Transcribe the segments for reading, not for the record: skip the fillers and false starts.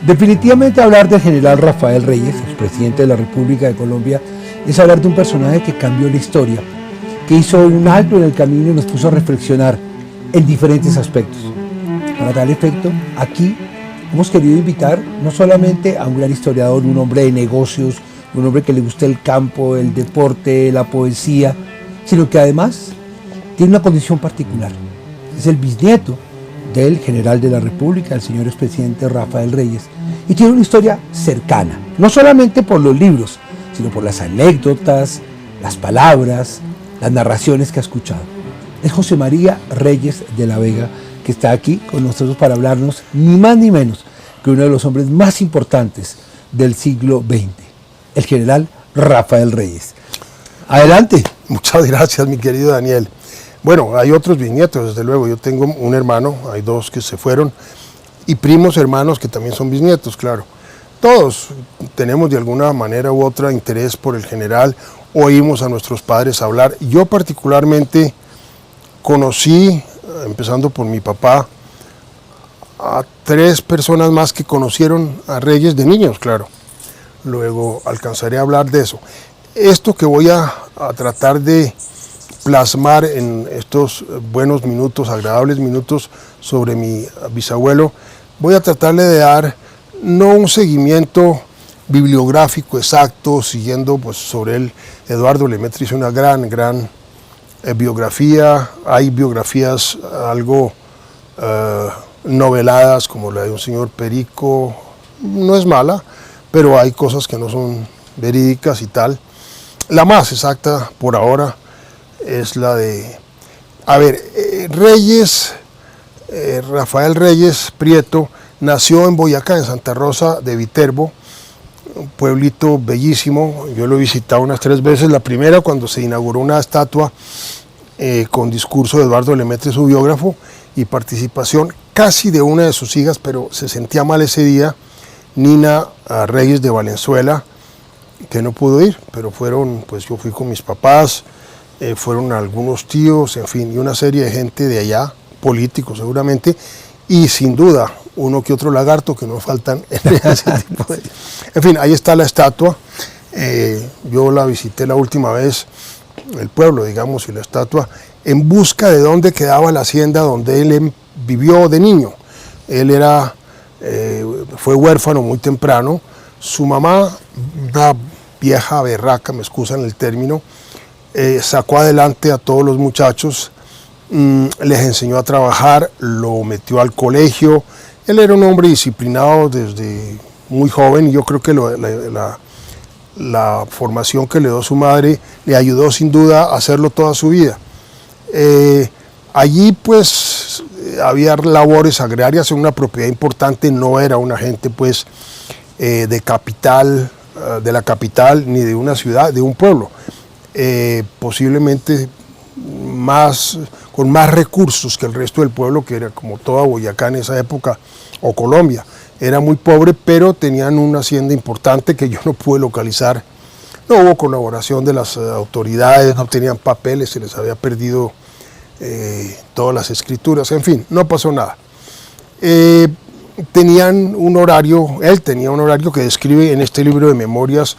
Definitivamente hablar del general Rafael Reyes, expresidente de la República de Colombia, es hablar de un personaje que cambió la historia, que hizo un alto en el camino y nos puso a reflexionar en diferentes aspectos. Para tal efecto, aquí hemos querido invitar no solamente a un gran historiador, un hombre de negocios, un hombre que le gusta el campo, el deporte, la poesía, sino que además tiene una condición particular. Es el bisnieto del general de la República, el señor expresidente Rafael Reyes, y tiene una historia cercana, no solamente por los libros, sino por las anécdotas, las palabras, las narraciones que ha escuchado. Es José María Reyes de la Vega, que está aquí con nosotros para hablarnos, ni más ni menos que uno de los hombres más importantes del siglo XX, el general Rafael Reyes. Adelante. Muchas gracias, mi querido Daniel. Bueno, hay otros bisnietos, desde luego. Yo tengo un hermano, hay dos que se fueron, y primos hermanos que también son bisnietos, claro. Todos tenemos de alguna manera u otra interés por el general, oímos a nuestros padres hablar. Yo particularmente conocí, empezando por mi papá, a 3 personas más que conocieron a Reyes de niños, claro. Luego alcanzaré a hablar de eso. Esto que voy a tratar de plasmar en estos buenos minutos, agradables minutos sobre mi bisabuelo, voy a tratarle de dar no un seguimiento bibliográfico exacto, siguiendo pues sobre él. Eduardo Lemaitre hizo una gran biografía. Hay biografías algo noveladas, como la de un señor Perico, no es mala, pero hay cosas que no son verídicas y tal. La más exacta por ahora es la de, Reyes, Rafael Reyes Prieto, nació en Boyacá, en Santa Rosa de Viterbo, un pueblito bellísimo. Yo lo he visitado unas 3 veces. La primera cuando se inauguró una estatua con discurso de Eduardo Lemaitre, su biógrafo, y participación casi de una de sus hijas, pero se sentía mal ese día, Nina Reyes de Valenzuela, que no pudo ir, pero fueron, pues yo fui con mis papás, fueron algunos tíos, en fin, y una serie de gente de allá, políticos seguramente, y sin duda uno que otro lagarto que no faltan en ese tipo de... En fin, ahí está la estatua. Yo la visité la última vez, el pueblo, digamos, y la estatua, en busca de dónde quedaba la hacienda donde él vivió de niño. Él fue huérfano muy temprano. Su mamá, una vieja berraca, me excusan el término, sacó adelante a todos los muchachos, les enseñó a trabajar, lo metió al colegio. Él era un hombre disciplinado desde muy joven, y yo creo que la formación que le dio su madre le ayudó sin duda a hacerlo toda su vida. Allí pues había labores agrarias en una propiedad importante, no era una gente pues de la capital ni de una ciudad, de un pueblo, posiblemente con más recursos que el resto del pueblo, que era como toda Boyacá en esa época, o Colombia. Era muy pobre, pero tenían una hacienda importante que yo no pude localizar. No hubo colaboración de las autoridades, no tenían papeles, se les había perdido todas las escrituras, en fin, no pasó nada. Tenían un horario, él tenía un horario que describe en este libro de memorias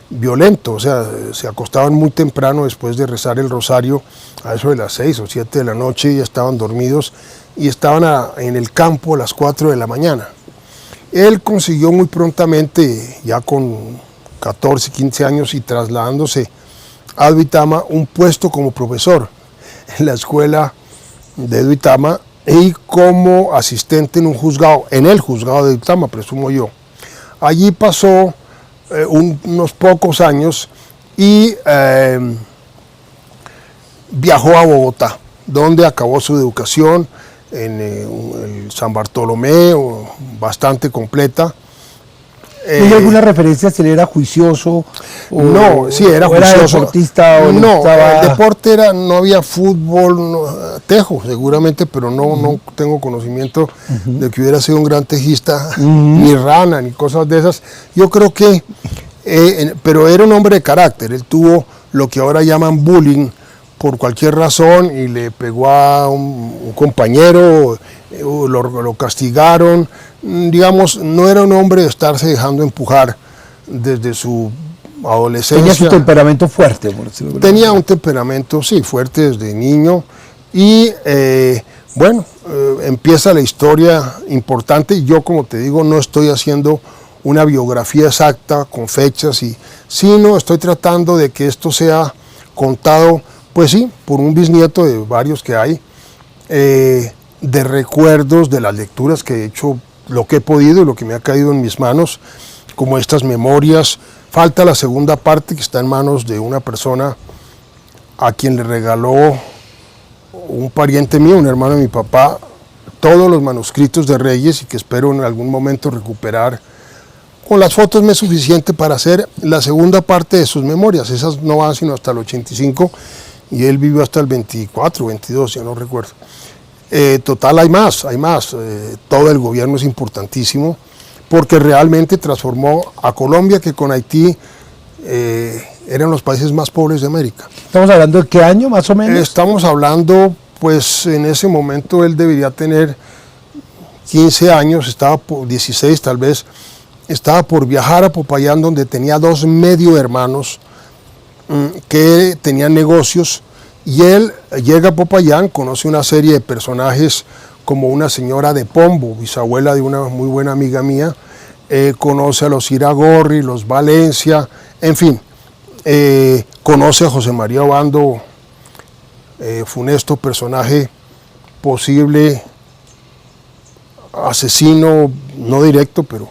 violento, o sea, se acostaban muy temprano después de rezar el rosario, a eso de las 6 o 7 de la noche, ya estaban dormidos y estaban en el campo a las 4 de la mañana. Él consiguió muy prontamente, ya con 14, 15 años y trasladándose a Duitama, un puesto como profesor en la escuela de Duitama y como asistente en un juzgado, en el juzgado de Duitama, presumo yo. Allí pasó unos pocos años y viajó a Bogotá, donde acabó su educación en el San Bartolomé, bastante completa. ¿Tiene alguna referencia si él era juicioso? No, sí, era juicioso. ¿Era deportista? No, el deporte no había fútbol, tejo seguramente, pero no tengo conocimiento de que hubiera sido un gran tejista, ni rana, ni cosas de esas. Yo creo que, pero era un hombre de carácter. Él tuvo lo que ahora llaman bullying por cualquier razón y le pegó a un compañero, lo castigaron, digamos, no era un hombre de estarse dejando empujar desde su adolescencia. Tenía su temperamento fuerte, por decirlo. Tenía un temperamento, sí, fuerte desde niño. Y bueno, empieza la historia importante. Yo, como te digo, no estoy haciendo una biografía exacta con fechas, sino estoy tratando de que esto sea contado, pues sí, por un bisnieto de varios que hay, de recuerdos de las lecturas que he hecho, lo que he podido y lo que me ha caído en mis manos, como estas memorias. Falta la segunda parte, que está en manos de una persona a quien le regaló un pariente mío, un hermano de mi papá, todos los manuscritos de Reyes, y que espero en algún momento recuperar. Con las fotos me es suficiente para hacer la segunda parte de sus memorias. Esas no van sino hasta el 85 y él vivió hasta el 24, 22, ya no recuerdo. Total, hay más. Todo el gobierno es importantísimo porque realmente transformó a Colombia, que con Haití eran los países más pobres de América. ¿Estamos hablando de qué año más o menos? Estamos hablando, pues en ese momento él debería tener 15 años, estaba por 16 tal vez. Estaba por viajar a Popayán, donde tenía 2 medio hermanos que tenían negocios, y él llega a Popayán, conoce una serie de personajes como una señora de Pombo, bisabuela de una muy buena amiga mía, conoce a los Iragorri, los Valencia, en fin, conoce a José María Obando, funesto personaje, posible asesino, no directo, pero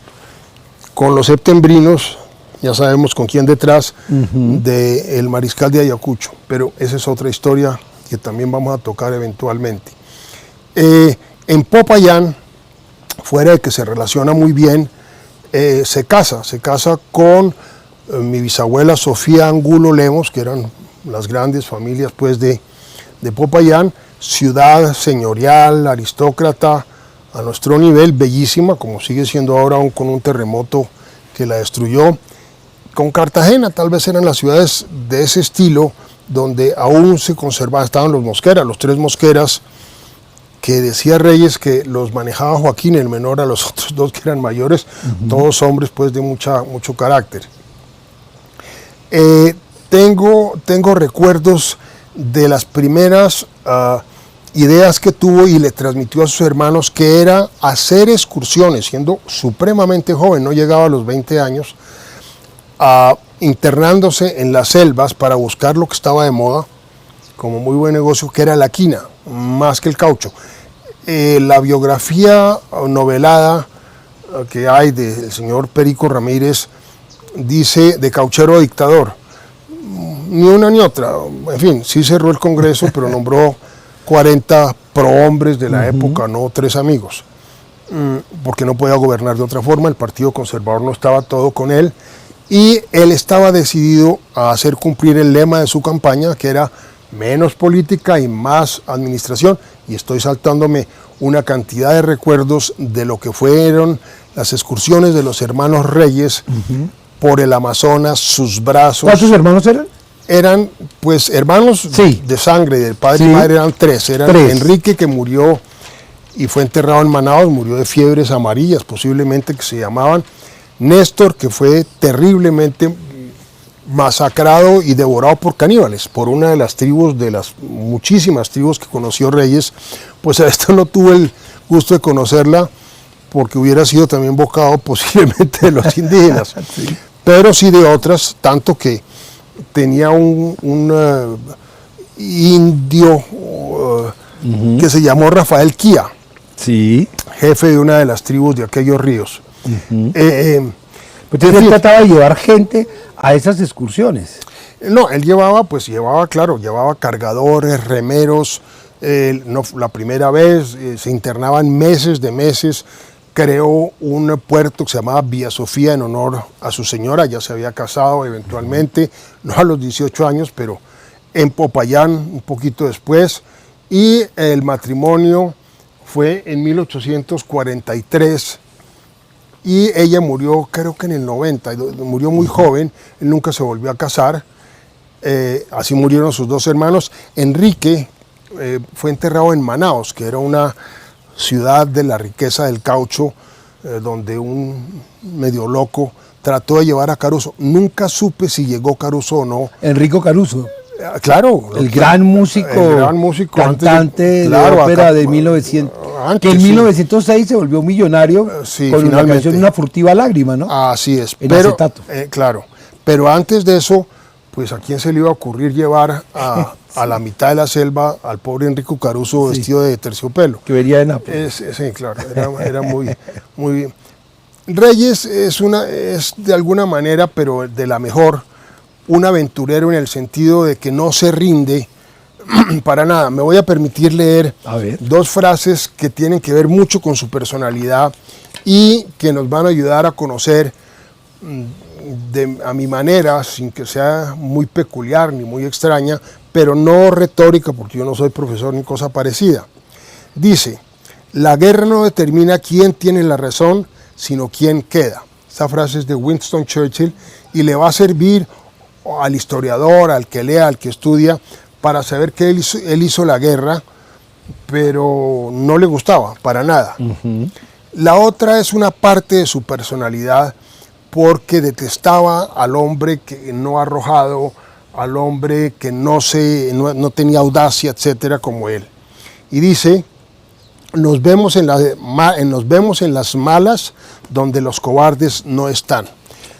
con los septembrinos, ya sabemos con quién detrás, del mariscal de Ayacucho, pero esa es otra historia que también vamos a tocar eventualmente. En Popayán, fuera de que se relaciona muy bien, se casa con mi bisabuela Sofía Angulo Lemos, que eran las grandes familias pues de Popayán, ciudad señorial, aristócrata, a nuestro nivel, bellísima, como sigue siendo ahora, aún con un terremoto que la destruyó. Con Cartagena tal vez eran las ciudades de ese estilo, donde aún se conservaban, estaban los Mosquera, los 3 Mosqueras, que decía Reyes que los manejaba Joaquín, el menor, a los otros 2 que eran mayores, todos hombres pues de mucho carácter. Tengo recuerdos de las primeras ideas que tuvo y le transmitió a sus hermanos, que era hacer excursiones, siendo supremamente joven, no llegaba a los 20 años, internándose en las selvas para buscar lo que estaba de moda, como muy buen negocio, que era la quina, más que el caucho. La biografía novelada que hay del señor Perico Ramírez dice de cauchero a dictador, ni una ni otra, en fin, sí cerró el Congreso, pero nombró 40 prohombres de la época, no 3 amigos, porque no podía gobernar de otra forma. El Partido Conservador no estaba todo con él, y él estaba decidido a hacer cumplir el lema de su campaña, que era menos política y más administración, y estoy saltándome una cantidad de recuerdos de lo que fueron las excursiones de los hermanos Reyes por el Amazonas, sus brazos. ¿Cuántos hermanos eran? Eran, pues, hermanos de sangre, del padre y madre eran 3. Eran 3. Enrique, que murió y fue enterrado en Manaos, murió de fiebres amarillas, posiblemente, que se llamaban. Néstor, que fue terriblemente masacrado y devorado por caníbales, por una de las tribus, de las muchísimas tribus que conoció Reyes. Pues a esto no tuve el gusto de conocerla, porque hubiera sido también bocado posiblemente de los indígenas, pero sí de otras, tanto que tenía un indio que se llamó Rafael Quía, jefe de una de las tribus de aquellos ríos. Entonces él trataba de llevar gente a esas excursiones. No, él llevaba cargadores, remeros. No, la primera vez se internaban meses, creó un puerto que se llamaba Villa Sofía en honor a su señora, ya se había casado eventualmente, no a los 18 años, pero en Popayán un poquito después, y el matrimonio fue en 1843, y ella murió creo que en el 90, murió muy joven, él nunca se volvió a casar. Así murieron sus 2 hermanos. Enrique fue enterrado en Manaos, que era una ciudad de la riqueza del caucho, donde un medio loco trató de llevar a Caruso. Nunca supe si llegó Caruso o no. Enrico Caruso. Claro. El gran músico, cantante de ópera de 1900, que en 1906 se volvió millonario con una canción, Una furtiva lágrima, ¿no? Así es. En pero, acetato. Claro, pero antes de eso, pues ¿a quién se le iba a ocurrir llevar a la mitad de la selva al pobre Enrico Caruso vestido de terciopelo? Que venía de Nápoles. Sí, claro, era muy bien. Reyes es de alguna manera, pero de la mejor, un aventurero en el sentido de que no se rinde para nada. Me voy a permitir leer dos frases que tienen que ver mucho con su personalidad y que nos van a ayudar a conocer a mi manera, sin que sea muy peculiar ni muy extraña, pero no retórica, porque yo no soy profesor ni cosa parecida. Dice: la guerra no determina quién tiene la razón, sino quién queda. Esta frase es de Winston Churchill y le va a servir al historiador, al que lea, al que estudia, para saber que él hizo la guerra, pero no le gustaba para nada. La otra es una parte de su personalidad, porque detestaba al hombre que no arrojado, al hombre que no tenía audacia, etcétera, como él. Y dice: nos vemos en las malas donde los cobardes no están.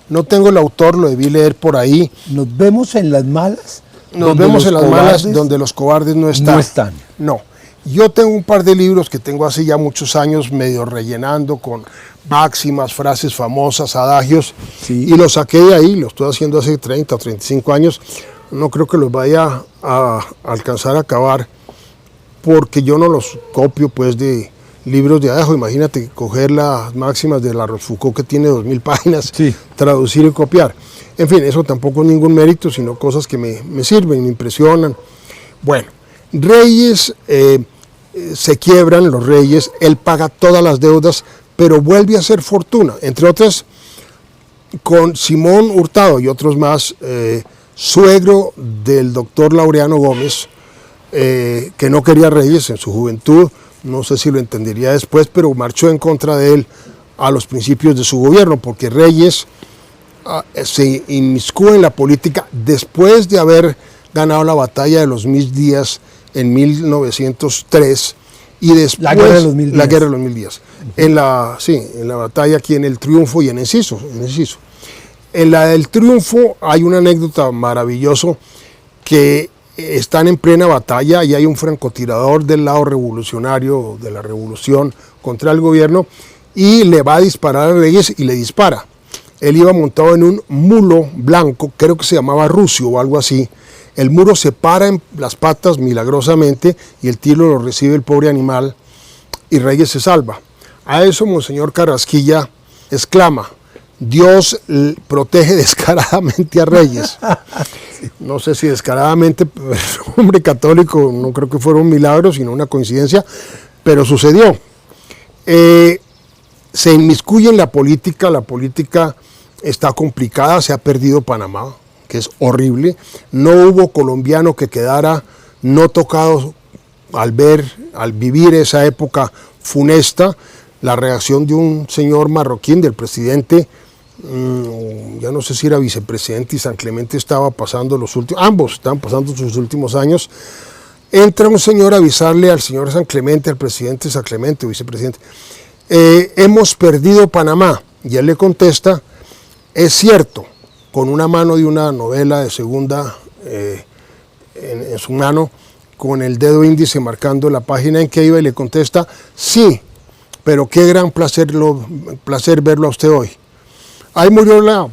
No tengo el autor, lo debí leer por ahí. Nos vemos en las malas. Nos vemos en las malas donde los cobardes no están. No. Yo tengo un par de libros que tengo hace ya muchos años medio rellenando con máximas, frases famosas, adagios, y los saqué de ahí, lo estoy haciendo hace 30 o 35 años. No creo que los vaya a alcanzar a acabar, porque yo no los copio pues de libros de adagio. Imagínate coger las máximas de la Rochefoucauld, que tiene 2000 páginas, traducir y copiar. En fin, eso tampoco es ningún mérito, sino cosas que me sirven, me impresionan. Bueno, Reyes, se quiebran los Reyes, él paga todas las deudas, pero vuelve a hacer fortuna, entre otras con Simón Hurtado y otros más, suegro del doctor Laureano Gómez, que no quería Reyes en su juventud. No sé si lo entendería después, pero marchó en contra de él a los principios de su gobierno, porque Reyes se inmiscuye en la política después de haber ganado la batalla de los 1000 días en 1903 y después la guerra de los 1000 días. La guerra de los 1000 días. En la batalla aquí en el Triunfo y en Enciso. En la del Triunfo hay una anécdota maravillosa, que están en plena batalla y hay un francotirador del lado revolucionario de la revolución contra el gobierno y le va a disparar a Reyes y le dispara. Él iba montado en un mulo blanco, creo que se llamaba Rucio o algo así. El muro se para en las patas milagrosamente y el tiro lo recibe el pobre animal y Reyes se salva. A eso Monseñor Carrasquilla exclama: Dios protege descaradamente a Reyes. No sé si descaradamente, pero hombre católico, no creo que fuera un milagro, sino una coincidencia, pero sucedió. Se inmiscuye en la política está complicada, se ha perdido Panamá, que es horrible. No hubo colombiano que quedara no tocado al vivir esa época funesta. La reacción de un señor marroquín, del presidente, ya no sé si era vicepresidente y San Clemente estaba pasando ambos estaban pasando sus últimos años. Entra un señor a avisarle al señor San Clemente, al presidente San Clemente, vicepresidente: hemos perdido Panamá. Y él le contesta: es cierto, con una mano de una novela de segunda en su mano, con el dedo índice marcando la página en que iba, y le contesta: sí, pero qué gran placer verlo a usted hoy. Ahí murió la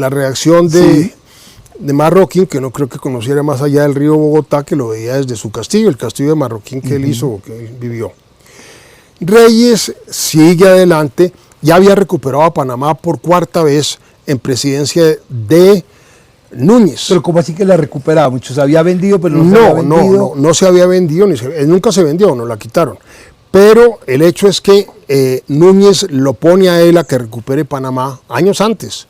reacción de Marroquín, que no creo que conociera más allá del río Bogotá, que lo veía desde su castillo, el castillo de Marroquín que él hizo, que él vivió. Reyes sigue adelante, ya había recuperado a Panamá por cuarta vez en presidencia de Núñez. Pero ¿cómo así que la recuperaba? Muchos se había vendido, pero no se había vendido. No se había vendido, nunca se vendió, nos la quitaron. Pero el hecho es que Núñez lo pone a él a que recupere Panamá años antes.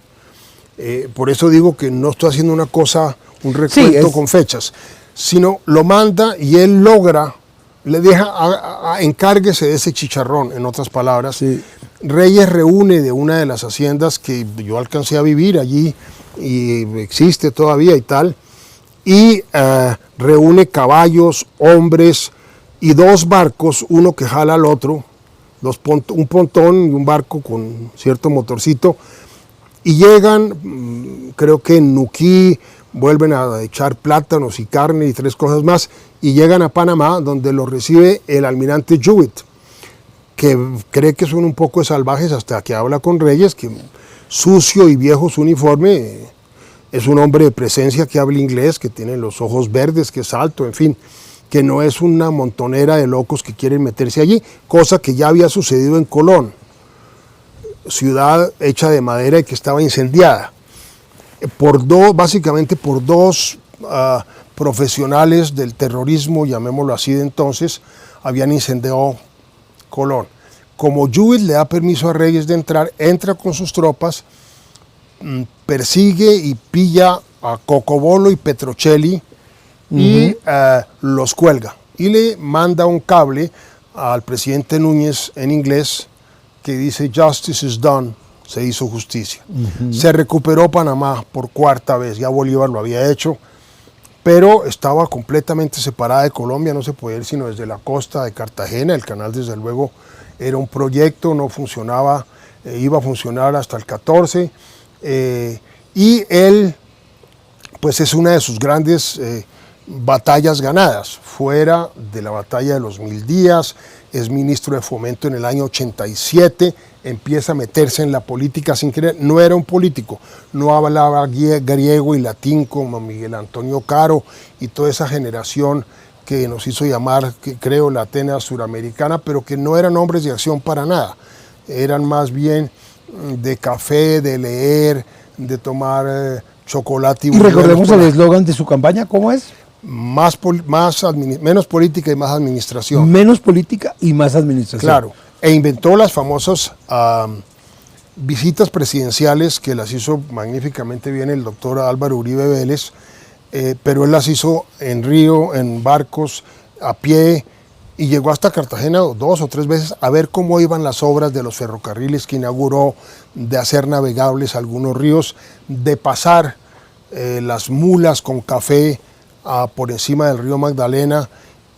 Por eso digo que no estoy haciendo un recuento con fechas, sino lo manda y él logra le deja, encárguese de ese chicharrón, en otras palabras. Sí. Reyes reúne de una de las haciendas que yo alcancé a vivir allí, y existe todavía y tal, y reúne caballos, hombres y 2 barcos, uno que jala al otro, un pontón y un barco con cierto motorcito, y llegan, creo que en Nuquí, vuelven a echar plátanos y carne y 3 cosas más, y llegan a Panamá, donde los recibe el almirante Jewett, que cree que son un poco salvajes hasta que habla con Reyes, que sucio y viejo su uniforme, es un hombre de presencia que habla inglés, que tiene los ojos verdes, que es alto, en fin, que no es una montonera de locos que quieren meterse allí, cosa que ya había sucedido en Colón, ciudad hecha de madera y que estaba incendiada, básicamente por 2 profesionales del terrorismo, llamémoslo así de entonces, habían incendiado Colón. Como Jewett le da permiso a Reyes de entrar, entra con sus tropas, persigue y pilla a Cocobolo y Petrocelli y los cuelga. Y le manda un cable al presidente Núñez en inglés que dice "Justice is done", se hizo justicia. Se recuperó Panamá por 4ª vez, ya Bolívar lo había hecho, pero estaba completamente separada de Colombia, no se podía ir sino desde la costa de Cartagena. El canal desde luego era un proyecto, no funcionaba, iba a funcionar hasta el 14, y él pues es una de sus grandes batallas ganadas, fuera de la batalla de los 1000 días, es ministro de Fomento en el año 87, empieza a meterse en la política sin querer, no era un político, no hablaba griego y latín como Miguel Antonio Caro y toda esa generación que nos hizo llamar, que creo, la Atenas suramericana, pero que no eran hombres de acción para nada, eran más bien de café, de leer, de tomar chocolate. Y recordemos el eslogan de su campaña, ¿cómo es? Menos política y más administración. Menos política y más administración. Claro, e inventó las famosas visitas presidenciales que las hizo magníficamente bien el doctor Álvaro Uribe Vélez, pero él las hizo en río, en barcos, a pie, y llegó hasta Cartagena 2 o 3 veces a ver cómo iban las obras de los ferrocarriles que inauguró, de hacer navegables algunos ríos, de pasar las mulas con café por encima del río Magdalena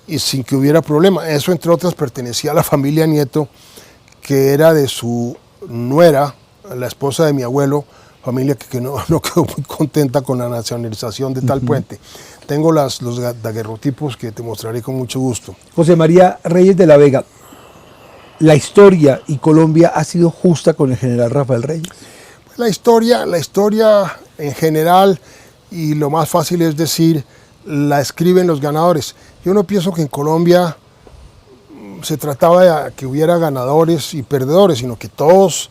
y sin que hubiera problema. Eso, entre otras, pertenecía a la familia Nieto, que era de su nuera, la esposa de mi abuelo, familia que no quedó muy contenta con la nacionalización de tal puente. Tengo los daguerrotipos que te mostraré con mucho gusto. José María Reyes de la Vega, ¿la historia y Colombia ha sido justa con el general Rafael Reyes? La historia en general, y lo más fácil es decir, la escriben los ganadores. Yo no pienso que en Colombia se trataba de que hubiera ganadores y perdedores, sino que todos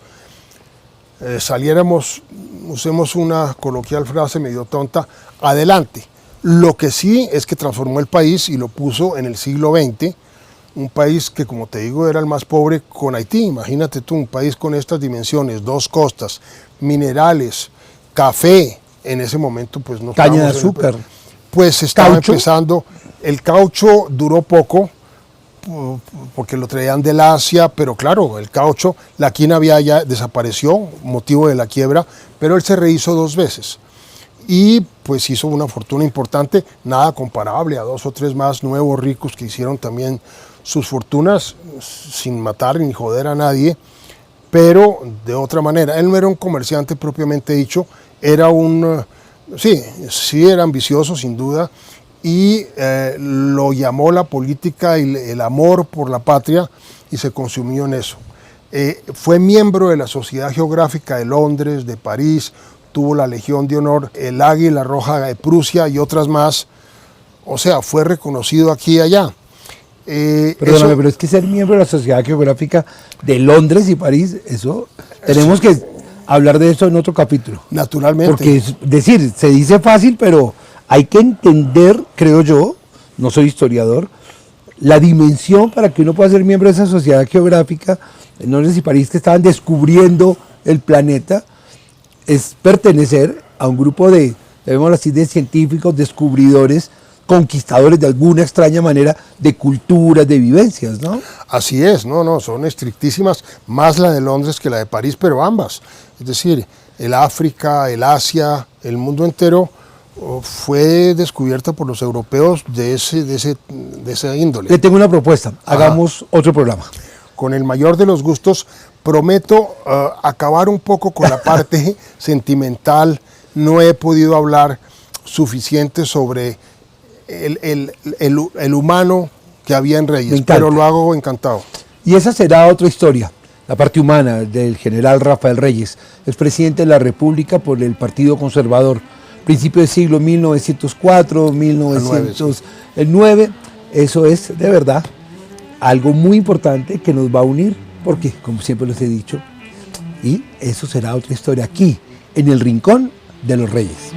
saliéramos, usemos una coloquial frase medio tonta, adelante. Lo que sí es que transformó el país y lo puso en el siglo XX, un país que, como te digo, era el más pobre con Haití. Imagínate tú, un país con estas dimensiones, 2 costas, minerales, café, en ese momento pues no caña de azúcar. Pues estaba ¿Caucho? empezando, el caucho duró poco, porque lo traían del Asia, pero claro, el caucho, la quina ya desapareció, motivo de la quiebra, pero él se rehizo 2 veces. Y pues hizo una fortuna importante, nada comparable a 2 o 3 más nuevos ricos que hicieron también sus fortunas sin matar ni joder a nadie, pero de otra manera. Él no era un comerciante propiamente dicho, era sí era ambicioso sin duda, y lo llamó la política y el amor por la patria, y se consumió en eso. Fue miembro de la Sociedad Geográfica de Londres, de París, tuvo la Legión de Honor, el Águila Roja de Prusia y otras más. O sea, fue reconocido aquí y allá. Perdóname, pero es que ser miembro de la Sociedad Geográfica de Londres y París, eso tenemos que hablar de eso en otro capítulo. Naturalmente. Porque es decir, se dice fácil, pero hay que entender, creo yo, no soy historiador, la dimensión para que uno pueda ser miembro de esa Sociedad Geográfica en Londres y París, que estaban descubriendo el planeta, es pertenecer a un grupo de, llamémoslo así, de científicos, descubridores, conquistadores de alguna extraña manera de culturas, de vivencias, ¿no? Así es, no, son estrictísimas, más la de Londres que la de París, pero ambas. Es decir, el África, el Asia, el mundo entero fue descubierta por los europeos de esa índole. Le tengo una propuesta, hagamos otro programa. Con el mayor de los gustos, prometo acabar un poco con la parte sentimental. No he podido hablar suficiente sobre el humano que había en Reyes, pero lo hago encantado. Y esa será otra historia, la parte humana del general Rafael Reyes, expresidente de la República por el Partido Conservador, principio del siglo 1904, 1909. Eso es, de verdad, algo muy importante que nos va a unir, porque, como siempre les he dicho, y eso será otra historia aquí, en el Rincón de los Reyes.